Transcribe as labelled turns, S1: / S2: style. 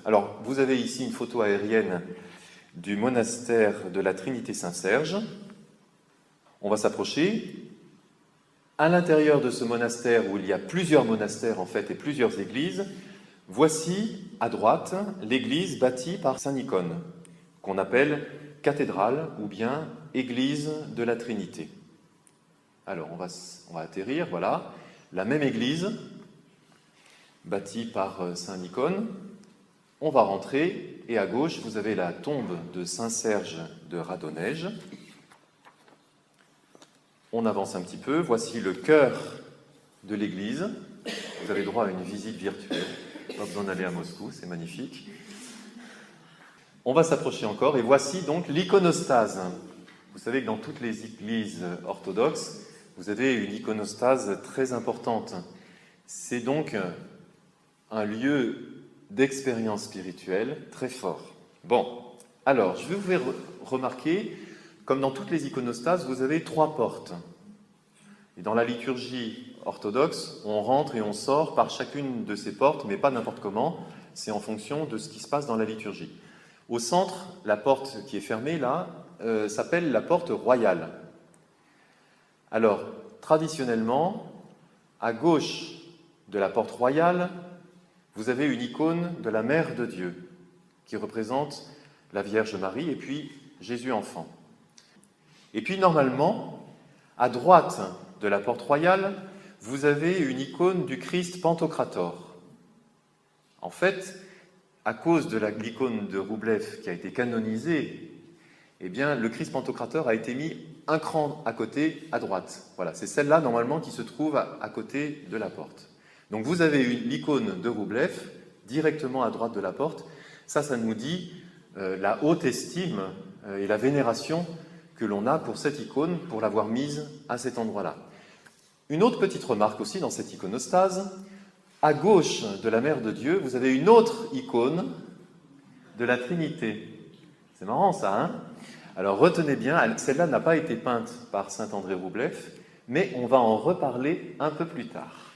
S1: Alors, vous avez ici une photo aérienne du monastère de la Trinité-Saint-Serge. On va s'approcher. À l'intérieur de ce monastère, où il y a plusieurs monastères en fait et plusieurs églises, voici à droite l'église bâtie par saint Nicone, qu'on appelle cathédrale ou bien église de la Trinité. Alors, on va atterrir, voilà, la même église bâtie par saint Nicone. On va rentrer et à gauche, vous avez la tombe de saint Serge de Radonège. On avance un petit peu, voici le chœur de l'église. Vous avez droit à une visite virtuelle, pas besoin d'aller à Moscou, c'est magnifique. On va s'approcher encore et voici donc l'iconostase. Vous savez que dans toutes les églises orthodoxes, vous avez une iconostase très importante. C'est donc un lieu d'expérience spirituelle très fort. Bon, alors, je vais vous faire remarquer, comme dans toutes les iconostases, vous avez 3 portes. Et dans la liturgie orthodoxe, on rentre et on sort par chacune de ces portes, mais pas n'importe comment, c'est en fonction de ce qui se passe dans la liturgie. Au centre, la porte qui est fermée, là, s'appelle la porte royale. Alors, traditionnellement, à gauche de la porte royale, vous avez une icône de la Mère de Dieu, qui représente la Vierge Marie et puis Jésus enfant. Et puis, normalement, à droite de la porte royale, vous avez une icône du Christ Pantocrator. En fait, à cause de l'icône de Roublev qui a été canonisée, eh bien, le Christ Pantocrator a été mis un cran à côté, à droite. Voilà, c'est celle-là, normalement, qui se trouve à côté de la porte. Donc, vous avez l'icône de Roublev directement à droite de la porte. Ça nous dit la haute estime et la vénération que l'on a pour cette icône, pour l'avoir mise à cet endroit-là. Une autre petite remarque aussi dans cette iconostase, à gauche de la Mère de Dieu, vous avez une autre icône de la Trinité. C'est marrant ça, hein? Alors retenez bien, celle-là n'a pas été peinte par saint André Roublev, mais on va en reparler un peu plus tard.